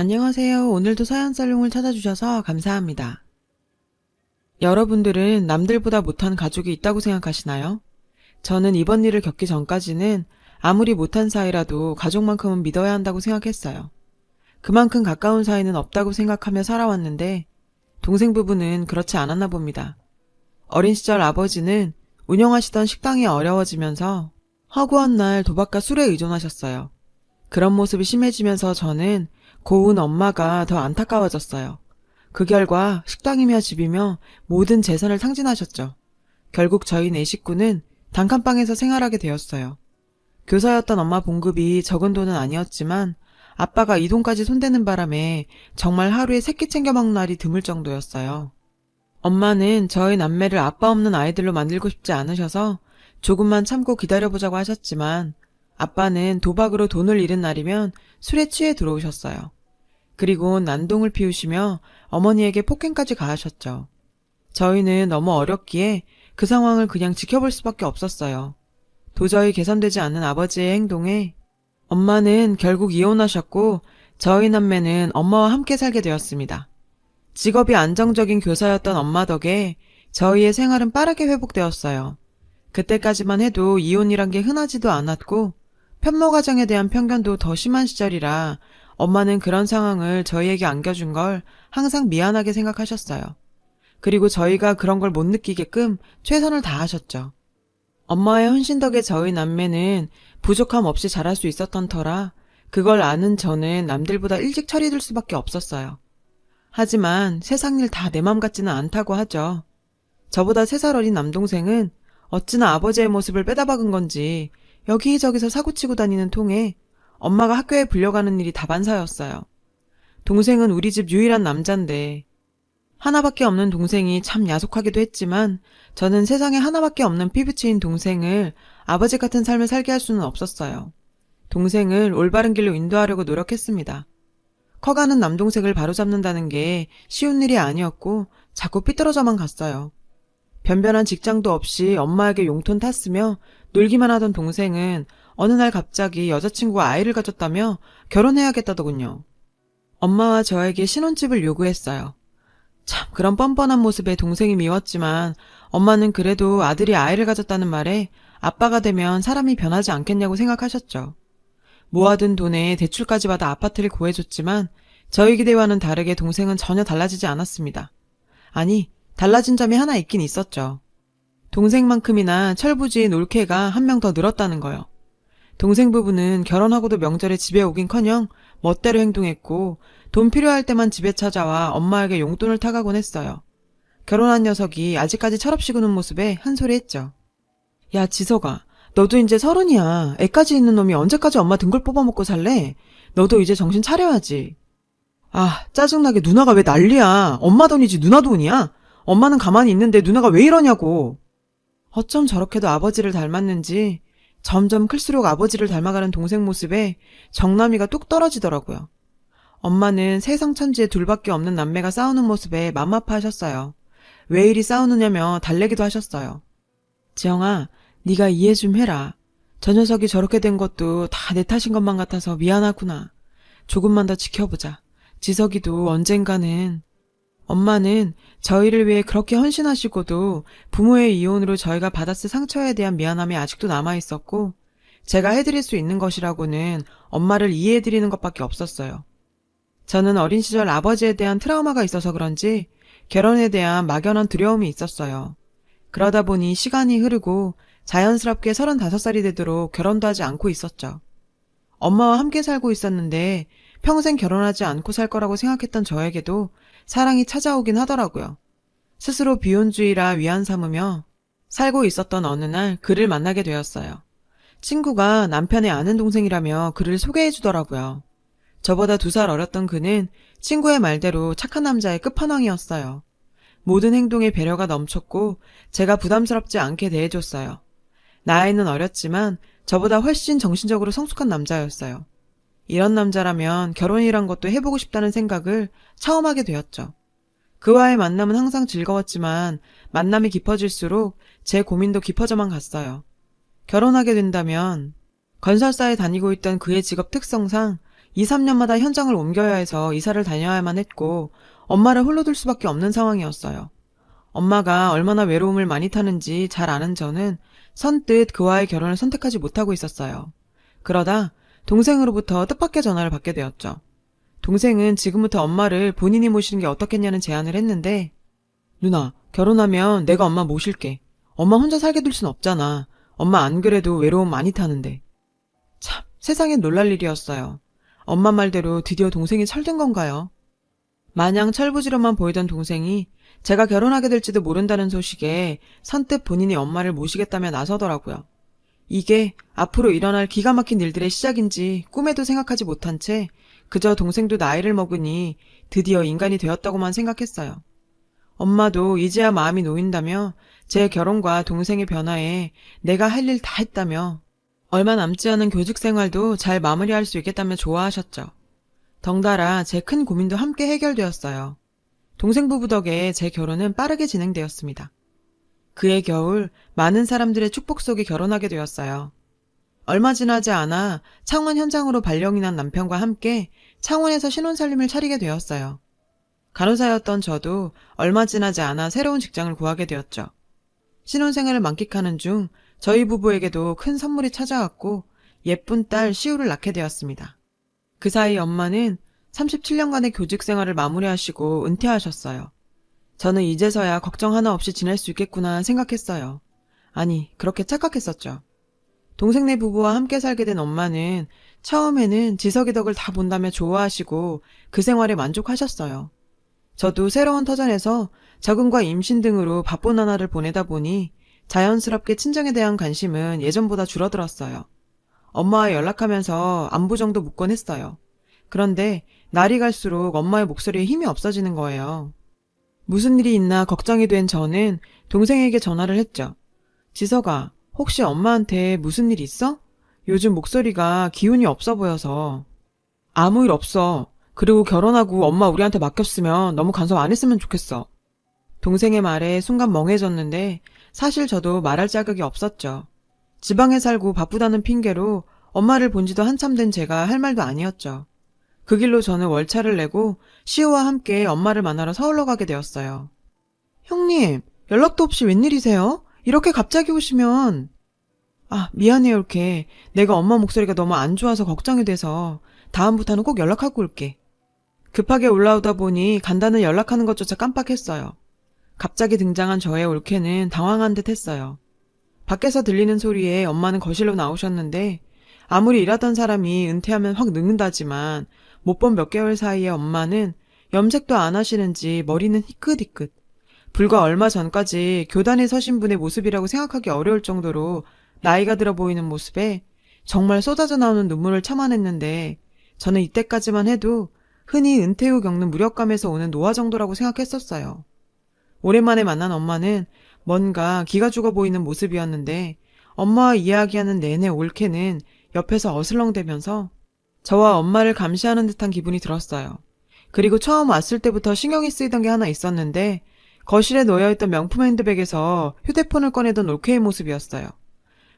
안녕하세요. 오늘도 서양살롱을 찾아주셔서 감사합니다. 여러분들은 남들보다 못한 가족이 있다고 생각하시나요? 저는 이번 일을 겪기 전까지는 아무리 못한 사이라도 가족만큼은 믿어야 한다고 생각했어요. 그만큼 가까운 사이는 없다고 생각하며 살아왔는데 동생 부부는 그렇지 않았나 봅니다. 어린 시절 아버지는 운영하시던 식당이 어려워지면서 허구한 날 도박과 술에 의존하셨어요. 그런 모습이 심해지면서 저는 고운 엄마가 더 안타까워졌어요. 그 결과 식당이며 집이며 모든 재산을 탕진하셨죠. 결국 저희 네 식구는 단칸방에서 생활하게 되었어요. 교사였던 엄마 봉급이 적은 돈은 아니었지만 아빠가 이 돈까지 손대는 바람에 정말 하루에 세끼 챙겨 먹는 날이 드물 정도였어요. 엄마는 저희 남매를 아빠 없는 아이들로 만들고 싶지 않으셔서 조금만 참고 기다려보자고 하셨지만 아빠는 도박으로 돈을 잃은 날이면 술에 취해 들어오셨어요. 그리고 난동을 피우시며 어머니에게 폭행까지 가하셨죠. 저희는 너무 어렸기에 그 상황을 그냥 지켜볼 수밖에 없었어요. 도저히 개선되지 않는 아버지의 행동에 엄마는 결국 이혼하셨고 저희 남매는 엄마와 함께 살게 되었습니다. 직업이 안정적인 교사였던 엄마 덕에 저희의 생활은 빠르게 회복되었어요. 그때까지만 해도 이혼이란 게 흔하지도 않았고 편모 가정에 대한 편견도 더 심한 시절이라 엄마는 그런 상황을 저희에게 안겨준 걸 항상 미안하게 생각하셨어요. 그리고 저희가 그런 걸 못 느끼게끔 최선을 다하셨죠. 엄마의 헌신 덕에 저희 남매는 부족함 없이 자랄 수 있었던 터라 그걸 아는 저는 남들보다 일찍 처리될 수밖에 없었어요. 하지만 세상 일 다 내 맘 같지는 않다고 하죠. 저보다 3살 어린 남동생은 어찌나 아버지의 모습을 빼다박은 건지 여기저기서 사고치고 다니는 통에 엄마가 학교에 불려가는 일이 다반사였어요. 동생은 우리 집 유일한 남잔데 하나밖에 없는 동생이 참 야속하기도 했지만 저는 세상에 하나밖에 없는 피부치인 동생을 아버지 같은 삶을 살게 할 수는 없었어요. 동생을 올바른 길로 인도하려고 노력했습니다. 커가는 남동생을 바로잡는다는 게 쉬운 일이 아니었고 자꾸 삐뚤어져만 갔어요. 변변한 직장도 없이 엄마에게 용돈 탔으며 놀기만 하던 동생은 어느 날 갑자기 여자친구와 아이를 가졌다며 결혼해야겠다더군요. 엄마와 저에게 신혼집을 요구했어요. 참 그런 뻔뻔한 모습에 동생이 미웠지만 엄마는 그래도 아들이 아이를 가졌다는 말에 아빠가 되면 사람이 변하지 않겠냐고 생각하셨죠. 모아둔 돈에 대출까지 받아 아파트를 구해줬지만 저희 기대와는 다르게 동생은 전혀 달라지지 않았습니다. 아니, 달라진 점이 하나 있긴 있었죠. 동생만큼이나 철부지인 올케가 한 명 더 늘었다는 거요. 동생 부부는 결혼하고도 명절에 집에 오긴커녕 멋대로 행동했고 돈 필요할 때만 집에 찾아와 엄마에게 용돈을 타가곤 했어요. 결혼한 녀석이 아직까지 철없이 구는 모습에 한 소리 했죠. 야 지석아, 너도 이제 30이야. 애까지 있는 놈이 언제까지 엄마 등골 뽑아먹고 살래? 너도 이제 정신 차려야지. 아 짜증나게 누나가 왜 난리야. 엄마 돈이지 누나 돈이야? 엄마는 가만히 있는데 누나가 왜 이러냐고. 어쩜 저렇게도 아버지를 닮았는지 점점 클수록 아버지를 닮아가는 동생 모습에 정남이가 뚝 떨어지더라고요. 엄마는 세상 천지에 둘밖에 없는 남매가 싸우는 모습에 맘 아파하셨어요. 왜 이리 싸우느냐며 달래기도 하셨어요. 지영아, 네가 이해 좀 해라. 저 녀석이 저렇게 된 것도 다 내 탓인 것만 같아서 미안하구나. 조금만 더 지켜보자. 지석이도 언젠가는. 엄마는 저희를 위해 그렇게 헌신하시고도 부모의 이혼으로 저희가 받았을 상처에 대한 미안함이 아직도 남아있었고 제가 해드릴 수 있는 것이라고는 엄마를 이해해드리는 것밖에 없었어요. 저는 어린 시절 아버지에 대한 트라우마가 있어서 그런지 결혼에 대한 막연한 두려움이 있었어요. 그러다 보니 시간이 흐르고 자연스럽게 35살이 되도록 결혼도 하지 않고 있었죠. 엄마와 함께 살고 있었는데 평생 결혼하지 않고 살 거라고 생각했던 저에게도 사랑이 찾아오긴 하더라고요. 스스로 비혼주의라 위안 삼으며 살고 있었던 어느 날 그를 만나게 되었어요. 친구가 남편의 아는 동생이라며 그를 소개해 주더라고요. 저보다 2살 어렸던 그는 친구의 말대로 착한 남자의 끝판왕이었어요. 모든 행동에 배려가 넘쳤고 제가 부담스럽지 않게 대해줬어요. 나이는 어렸지만 저보다 훨씬 정신적으로 성숙한 남자였어요. 이런 남자라면 결혼이란 것도 해보고 싶다는 생각을 처음 하게 되었죠. 그와의 만남은 항상 즐거웠지만 만남이 깊어질수록 제 고민도 깊어져만 갔어요. 결혼하게 된다면 건설사에 다니고 있던 그의 직업 특성상 2, 3년마다 현장을 옮겨야 해서 이사를 다녀야만 했고 엄마를 홀로 둘 수밖에 없는 상황이었어요. 엄마가 얼마나 외로움을 많이 타는지 잘 아는 저는 선뜻 그와의 결혼을 선택하지 못하고 있었어요. 그러다 동생으로부터 뜻밖의 전화를 받게 되었죠. 동생은 지금부터 엄마를 본인이 모시는 게 어떻겠냐는 제안을 했는데, 누나, 결혼하면 내가 엄마 모실게. 엄마 혼자 살게 둘 순 없잖아. 엄마 안 그래도 외로움 많이 타는데. 참, 세상엔 놀랄 일이었어요. 엄마 말대로 드디어 동생이 철든 건가요? 마냥 철부지로만 보이던 동생이 제가 결혼하게 될지도 모른다는 소식에 선뜻 본인이 엄마를 모시겠다며 나서더라고요. 이게 앞으로 일어날 기가 막힌 일들의 시작인지 꿈에도 생각하지 못한 채 그저 동생도 나이를 먹으니 드디어 인간이 되었다고만 생각했어요. 엄마도 이제야 마음이 놓인다며 제 결혼과 동생의 변화에 내가 할 일 다 했다며 얼마 남지 않은 교직 생활도 잘 마무리할 수 있겠다며 좋아하셨죠. 덩달아 제 큰 고민도 함께 해결되었어요. 동생 부부 덕에 제 결혼은 빠르게 진행되었습니다. 그해 겨울 많은 사람들의 축복 속에 결혼하게 되었어요. 얼마 지나지 않아 창원 현장으로 발령이 난 남편과 함께 창원에서 신혼살림을 차리게 되었어요. 간호사였던 저도 얼마 지나지 않아 새로운 직장을 구하게 되었죠. 신혼생활을 만끽하는 중 저희 부부에게도 큰 선물이 찾아왔고 예쁜 딸 시우를 낳게 되었습니다. 그 사이 엄마는 37년간의 교직 생활을 마무리하시고 은퇴하셨어요. 저는 이제서야 걱정 하나 없이 지낼 수 있겠구나 생각했어요. 아니, 그렇게 착각했었죠. 동생네 부부와 함께 살게 된 엄마는 처음에는 지석이 덕을 다 본다며 좋아하시고 그 생활에 만족하셨어요. 저도 새로운 터전에서 적응과 임신 등으로 바쁜 나날을 보내다 보니 자연스럽게 친정에 대한 관심은 예전보다 줄어들었어요. 엄마와 연락하면서 안부 정도 묻곤 했어요. 그런데 날이 갈수록 엄마의 목소리에 힘이 없어지는 거예요. 무슨 일이 있나 걱정이 된 저는 동생에게 전화를 했죠. 지석아, 혹시 엄마한테 무슨 일 있어? 요즘 목소리가 기운이 없어 보여서. 아무 일 없어. 그리고 결혼하고 엄마 우리한테 맡겼으면 너무 간섭 안 했으면 좋겠어. 동생의 말에 순간 멍해졌는데 사실 저도 말할 자격이 없었죠. 지방에 살고 바쁘다는 핑계로 엄마를 본 지도 한참 된 제가 할 말도 아니었죠. 그 길로 저는 월차를 내고 시우와 함께 엄마를 만나러 서울로 가게 되었어요. 형님, 연락도 없이 웬일이세요? 이렇게 갑자기 오시면... 아, 미안해요, 이렇게. 내가 엄마 목소리가 너무 안 좋아서 걱정이 돼서 다음부터는 꼭 연락하고 올게. 급하게 올라오다 보니 간단히 연락하는 것조차 깜빡했어요. 갑자기 등장한 저의 올케는 당황한 듯 했어요. 밖에서 들리는 소리에 엄마는 거실로 나오셨는데 아무리 일하던 사람이 은퇴하면 확 늙는다지만 못 본 몇 개월 사이에 엄마는 염색도 안 하시는지 머리는 희끗희끗. 불과 얼마 전까지 교단에 서신 분의 모습이라고 생각하기 어려울 정도로 나이가 들어 보이는 모습에 정말 쏟아져 나오는 눈물을 참아냈는데 저는 이때까지만 해도 흔히 은퇴 후 겪는 무력감에서 오는 노화 정도라고 생각했었어요. 오랜만에 만난 엄마는 뭔가 기가 죽어 보이는 모습이었는데 엄마와 이야기하는 내내 올케는 옆에서 어슬렁대면서 저와 엄마를 감시하는 듯한 기분이 들었어요. 그리고 처음 왔을 때부터 신경이 쓰이던 게 하나 있었는데 거실에 놓여있던 명품 핸드백에서 휴대폰을 꺼내던 올케의 모습이었어요.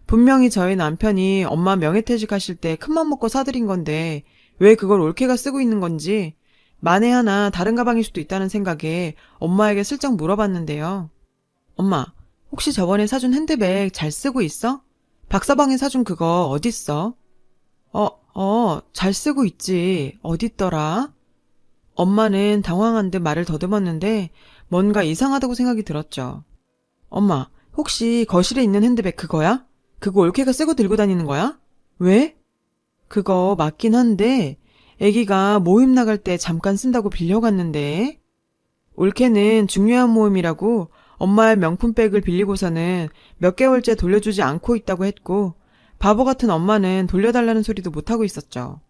분명히 저희 남편이 엄마 명예퇴직하실 때 큰맘 먹고 사드린 건데 왜 그걸 올케가 쓰고 있는 건지 만에 하나 다른 가방일 수도 있다는 생각에 엄마에게 슬쩍 물어봤는데요. 엄마, 혹시 저번에 사준 핸드백 잘 쓰고 있어? 박서방이 사준 그거 어딨어? 잘 쓰고 있지. 어딨더라? 엄마는 당황한 듯 말을 더듬었는데 뭔가 이상하다고 생각이 들었죠. 엄마, 혹시 거실에 있는 핸드백 그거야? 그거 올케가 쓰고 들고 다니는 거야? 왜? 그거 맞긴 한데 애기가 모임 나갈 때 잠깐 쓴다고 빌려갔는데. 올케는 중요한 모임이라고 엄마의 명품백을 빌리고서는 몇 개월째 돌려주지 않고 있다고 했고 바보 같은 엄마는 돌려달라는 소리도 못하고 있었죠.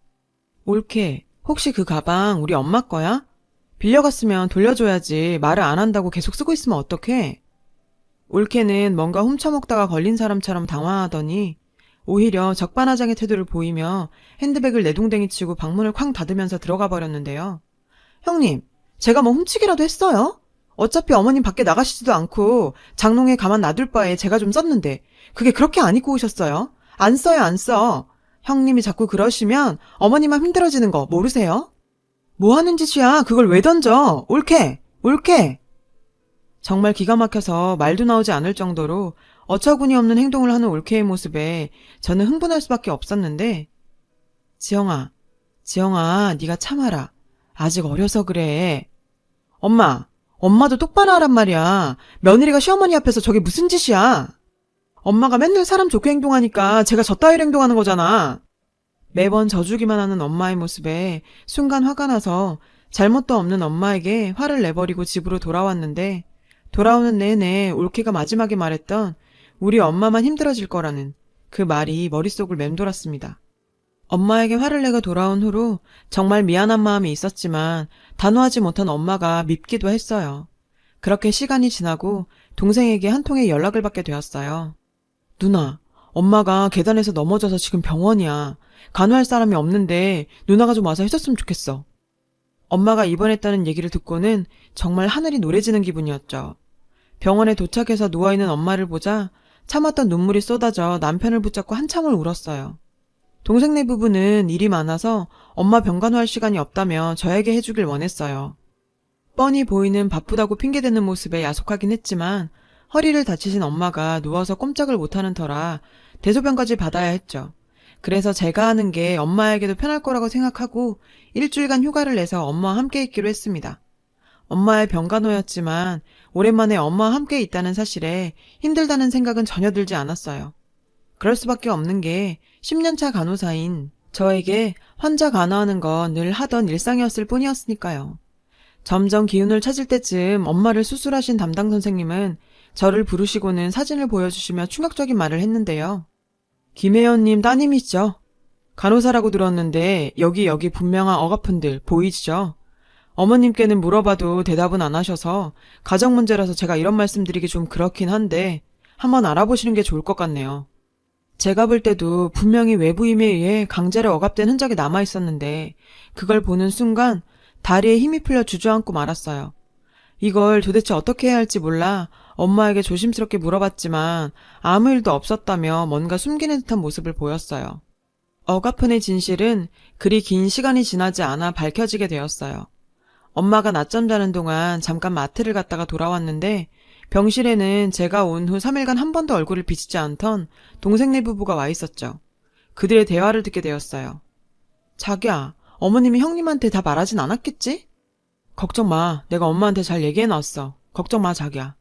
올케, 혹시 그 가방 우리 엄마 거야? 빌려갔으면 돌려줘야지 말을 안 한다고 계속 쓰고 있으면 어떡해? 올케는 뭔가 훔쳐먹다가 걸린 사람처럼 당황하더니 오히려 적반하장의 태도를 보이며 핸드백을 내동댕이 치고 방문을 쾅 닫으면서 들어가 버렸는데요. 형님, 제가 뭐 훔치기라도 했어요? 어차피 어머님 밖에 나가시지도 않고 장롱에 가만 놔둘 바에 제가 좀 썼는데 그게 그렇게 안 입고 오셨어요? 안 써요, 안 써. 형님이 자꾸 그러시면 어머니만 힘들어지는 거 모르세요? 뭐 하는 짓이야? 그걸 왜 던져? 옳게! 옳게! 정말 기가 막혀서 말도 나오지 않을 정도로 어처구니 없는 행동을 하는 올케의 모습에 저는 흥분할 수밖에 없었는데, 지영아, 네가 참아라. 아직 어려서 그래. 엄마도 똑바로 하란 말이야. 며느리가 시어머니 앞에서 저게 무슨 짓이야? 엄마가 맨날 사람 좋게 행동하니까 제가 저 따위로 행동하는 거잖아. 매번 져주기만 하는 엄마의 모습에 순간 화가 나서 잘못도 없는 엄마에게 화를 내버리고 집으로 돌아왔는데, 돌아오는 내내 올케가 마지막에 말했던 우리 엄마만 힘들어질 거라는 그 말이 머릿속을 맴돌았습니다. 엄마에게 화를 내고 돌아온 후로 정말 미안한 마음이 있었지만 단호하지 못한 엄마가 밉기도 했어요. 그렇게 시간이 지나고 동생에게 한 통의 연락을 받게 되었어요. 누나, 엄마가 계단에서 넘어져서 지금 병원이야. 간호할 사람이 없는데 누나가 좀 와서 해줬으면 좋겠어. 엄마가 입원했다는 얘기를 듣고는 정말 하늘이 노래지는 기분이었죠. 병원에 도착해서 누워있는 엄마를 보자 참았던 눈물이 쏟아져 남편을 붙잡고 한참을 울었어요. 동생네 부부는 일이 많아서 엄마 병간호할 시간이 없다며 저에게 해주길 원했어요. 뻔히 보이는 바쁘다고 핑계대는 모습에 야속하긴 했지만 허리를 다치신 엄마가 누워서 꼼짝을 못하는 터라 대소변까지 받아야 했죠. 그래서 제가 하는 게 엄마에게도 편할 거라고 생각하고 일주일간 휴가를 내서 엄마와 함께 있기로 했습니다. 엄마의 병간호였지만 오랜만에 엄마와 함께 있다는 사실에 힘들다는 생각은 전혀 들지 않았어요. 그럴 수밖에 없는 게 10년차 간호사인 저에게 환자 간호하는 건 늘 하던 일상이었을 뿐이었으니까요. 점점 기운을 찾을 때쯤 엄마를 수술하신 담당 선생님은 저를 부르시고는 사진을 보여주시며 충격적인 말을 했는데요. 김혜연님 따님이시죠? 간호사라고 들었는데 여기 분명한 억아픈들 보이시죠? 어머님께는 물어봐도 대답은 안 하셔서 가정 문제라서 제가 이런 말씀드리기 좀 그렇긴 한데 한번 알아보시는 게 좋을 것 같네요. 제가 볼 때도 분명히 외부임에 의해 강제로 억압된 흔적이 남아있었는데 그걸 보는 순간 다리에 힘이 풀려 주저앉고 말았어요. 이걸 도대체 어떻게 해야 할지 몰라 엄마에게 조심스럽게 물어봤지만 아무 일도 없었다며 뭔가 숨기는 듯한 모습을 보였어요. 억아픈의 진실은 그리 긴 시간이 지나지 않아 밝혀지게 되었어요. 엄마가 낮잠 자는 동안 잠깐 마트를 갔다가 돌아왔는데 병실에는 제가 온 후 3일간 한 번도 얼굴을 비치지 않던 동생네 부부가 와 있었죠. 그들의 대화를 듣게 되었어요. 자기야, 어머님이 형님한테 다 말하진 않았겠지? 걱정 마. 내가 엄마한테 잘 얘기해놨어. 걱정 마, 자기야.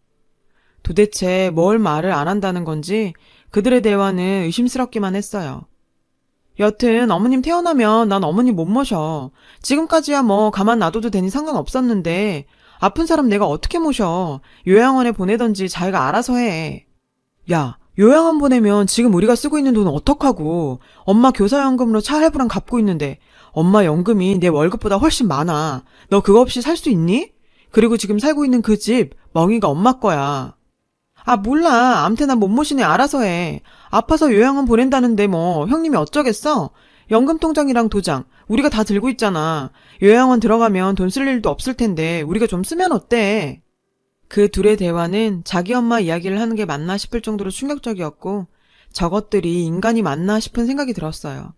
도대체 뭘 말을 안 한다는 건지 그들의 대화는 의심스럽기만 했어요. 여튼 어머님 태어나면 난 어머님 못 모셔. 지금까지야 뭐 가만 놔둬도 되니 상관없었는데 아픈 사람 내가 어떻게 모셔. 요양원에 보내던지 자기가 알아서 해. 야, 요양원 보내면 지금 우리가 쓰고 있는 돈은 어떡하고. 엄마 교사연금으로 차 할부랑 갚고 있는데 엄마 연금이 내 월급보다 훨씬 많아. 너 그거 없이 살 수 있니? 그리고 지금 살고 있는 그 집 멍이가 엄마 거야. 아, 몰라. 암튼 난 못 모시네. 알아서 해. 아파서 요양원 보낸다는데 뭐 형님이 어쩌겠어? 연금통장이랑 도장 우리가 다 들고 있잖아. 요양원 들어가면 돈 쓸 일도 없을 텐데 우리가 좀 쓰면 어때? 그 둘의 대화는 자기 엄마 이야기를 하는 게 맞나 싶을 정도로 충격적이었고 저것들이 인간이 맞나 싶은 생각이 들었어요.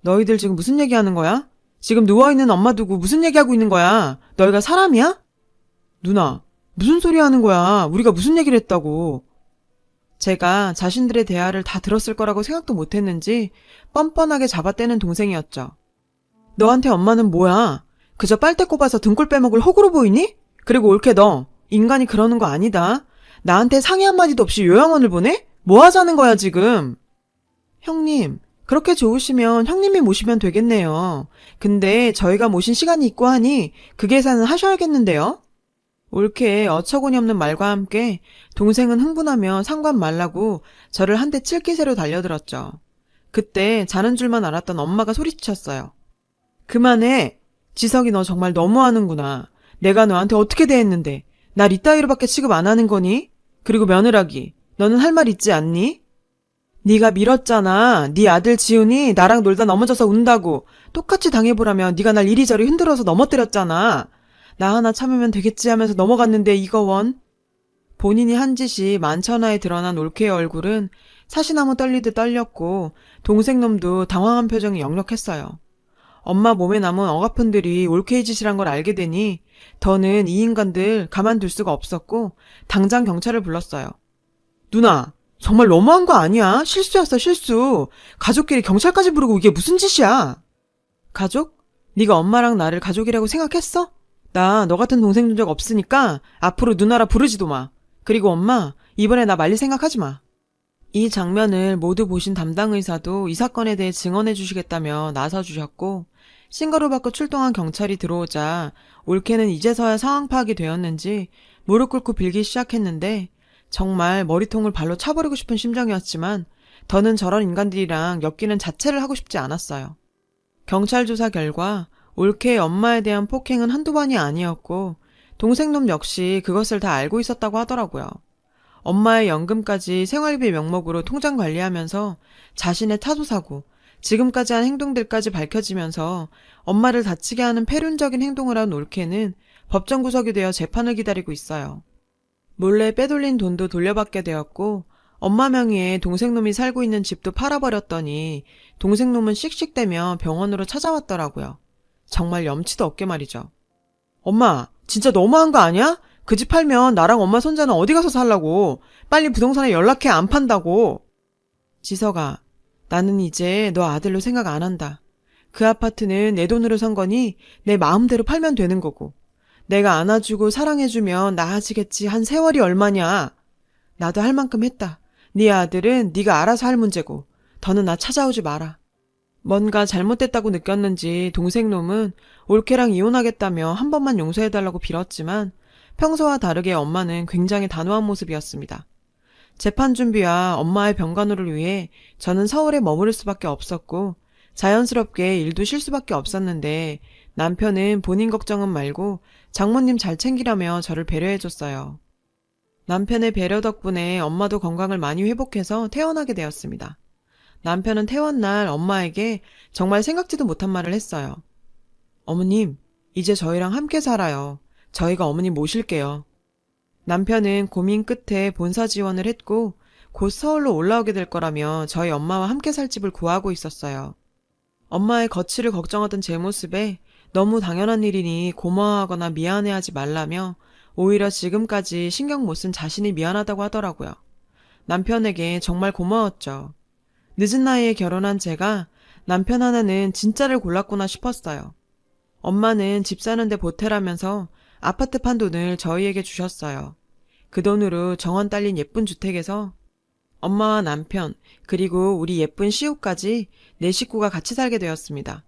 너희들 지금 무슨 얘기하는 거야? 지금 누워있는 엄마 두고 무슨 얘기하고 있는 거야? 너희가 사람이야? 누나, 무슨 소리 하는 거야? 우리가 무슨 얘기를 했다고? 제가 자신들의 대화를 다 들었을 거라고 생각도 못했는지 뻔뻔하게 잡아떼는 동생이었죠. 너한테 엄마는 뭐야? 그저 빨대 꼽아서 등골 빼먹을 호구로 보이니? 그리고 옳게 너, 인간이 그러는 거 아니다. 나한테 상의 한마디도 없이 요양원을 보내? 뭐 하자는 거야 지금? 형님, 그렇게 좋으시면 형님이 모시면 되겠네요. 근데 저희가 모신 시간이 있고 하니 그 계산은 하셔야겠는데요? 옳게 어처구니 없는 말과 함께 동생은 흥분하며 상관 말라고 저를 한 대 칠 기세로 달려들었죠. 그때 자는 줄만 알았던 엄마가 소리쳤어요. 그만해. 지석이 너 정말 너무하는구나. 내가 너한테 어떻게 대했는데 날 이따위로밖에 취급 안 하는 거니? 그리고 며느라기, 너는 할 말 있지 않니? 네가 밀었잖아. 네 아들 지훈이 나랑 놀다 넘어져서 운다고. 똑같이 당해보라며 네가 날 이리저리 흔들어서 넘어뜨렸잖아. 나 하나 참으면 되겠지 하면서 넘어갔는데 이거 원. 본인이 한 짓이 만천하에 드러난 올케의 얼굴은 사시나무 떨리듯 떨렸고 동생 놈도 당황한 표정이 역력했어요. 엄마 몸에 남은 억압흔들이 올케이 짓이란 걸 알게 되니 더는 이 인간들 가만둘 수가 없었고 당장 경찰을 불렀어요. 누나, 정말 너무한 거 아니야? 실수였어, 실수. 가족끼리 경찰까지 부르고 이게 무슨 짓이야? 가족? 네가 엄마랑 나를 가족이라고 생각했어? 나 너 같은 동생 준 적 없으니까 앞으로 누나라 부르지도 마. 그리고 엄마, 이번에 나 말릴 생각하지 마. 이 장면을 모두 보신 담당 의사도 이 사건에 대해 증언해 주시겠다며 나서주셨고 신고를 받고 출동한 경찰이 들어오자 올케는 이제서야 상황 파악이 되었는지 무릎 꿇고 빌기 시작했는데 정말 머리통을 발로 차버리고 싶은 심정이었지만 더는 저런 인간들이랑 엮이는 자체를 하고 싶지 않았어요. 경찰 조사 결과 올케의 엄마에 대한 폭행은 한두 번이 아니었고 동생놈 역시 그것을 다 알고 있었다고 하더라고요. 엄마의 연금까지 생활비 명목으로 통장 관리하면서 자신의 타도사고, 지금까지 한 행동들까지 밝혀지면서 엄마를 다치게 하는 패륜적인 행동을 한 올케는 법정 구속이 되어 재판을 기다리고 있어요. 몰래 빼돌린 돈도 돌려받게 되었고 엄마 명의의 동생놈이 살고 있는 집도 팔아버렸더니 동생놈은 씩씩대며 병원으로 찾아왔더라고요. 정말 염치도 없게 말이죠. 엄마, 진짜 너무한 거 아니야? 그 집 팔면 나랑 엄마 손자는 어디 가서 살라고. 빨리 부동산에 연락해, 안 판다고. 지석아, 나는 이제 너 아들로 생각 안 한다. 그 아파트는 내 돈으로 산 거니 내 마음대로 팔면 되는 거고. 내가 안아주고 사랑해주면 나아지겠지. 한 세월이 얼마냐. 나도 할 만큼 했다. 네 아들은 네가 알아서 할 문제고. 더는 나 찾아오지 마라. 뭔가 잘못됐다고 느꼈는지 동생놈은 올케랑 이혼하겠다며 한 번만 용서해달라고 빌었지만 평소와 다르게 엄마는 굉장히 단호한 모습이었습니다. 재판 준비와 엄마의 병간호를 위해 저는 서울에 머무를 수밖에 없었고 자연스럽게 일도 쉴 수밖에 없었는데 남편은 본인 걱정은 말고 장모님 잘 챙기라며 저를 배려해줬어요. 남편의 배려 덕분에 엄마도 건강을 많이 회복해서 퇴원하게 되었습니다. 남편은 퇴원날 엄마에게 정말 생각지도 못한 말을 했어요. 어머님, 이제 저희랑 함께 살아요. 저희가 어머님 모실게요. 남편은 고민 끝에 본사 지원을 했고 곧 서울로 올라오게 될 거라며 저희 엄마와 함께 살 집을 구하고 있었어요. 엄마의 거취를 걱정하던 제 모습에 너무 당연한 일이니 고마워하거나 미안해하지 말라며 오히려 지금까지 신경 못 쓴 자신이 미안하다고 하더라고요. 남편에게 정말 고마웠죠. 늦은 나이에 결혼한 제가 남편 하나는 진짜를 골랐구나 싶었어요. 엄마는 집 사는데 보태라면서 아파트 판 돈을 저희에게 주셨어요. 그 돈으로 정원 딸린 예쁜 주택에서 엄마와 남편 그리고 우리 예쁜 시우까지 네 식구가 같이 살게 되었습니다.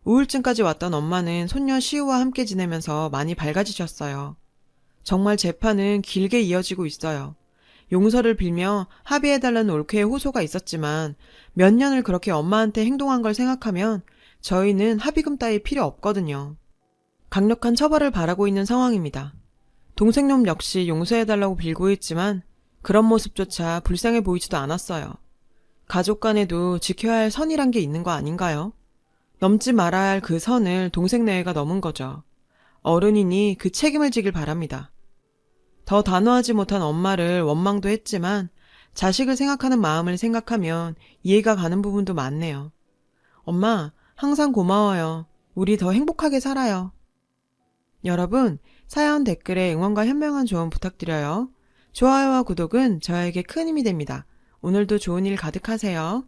우울증까지 왔던 엄마는 손녀 시우와 함께 지내면서 많이 밝아지셨어요. 정말 재판은 길게 이어지고 있어요. 용서를 빌며 합의해달라는 올케의 호소가 있었지만 몇 년을 그렇게 엄마한테 행동한 걸 생각하면 저희는 합의금 따위 필요 없거든요. 강력한 처벌을 바라고 있는 상황입니다. 동생놈 역시 용서해달라고 빌고 있지만 그런 모습조차 불쌍해 보이지도 않았어요. 가족 간에도 지켜야 할 선이란 게 있는 거 아닌가요? 넘지 말아야 할 그 선을 동생 내외가 넘은 거죠. 어른이니 그 책임을 지길 바랍니다. 더 단호하지 못한 엄마를 원망도 했지만 자식을 생각하는 마음을 생각하면 이해가 가는 부분도 많네요. 엄마, 항상 고마워요. 우리 더 행복하게 살아요. 여러분, 사연 댓글에 응원과 현명한 조언 부탁드려요. 좋아요와 구독은 저에게 큰 힘이 됩니다. 오늘도 좋은 일 가득하세요.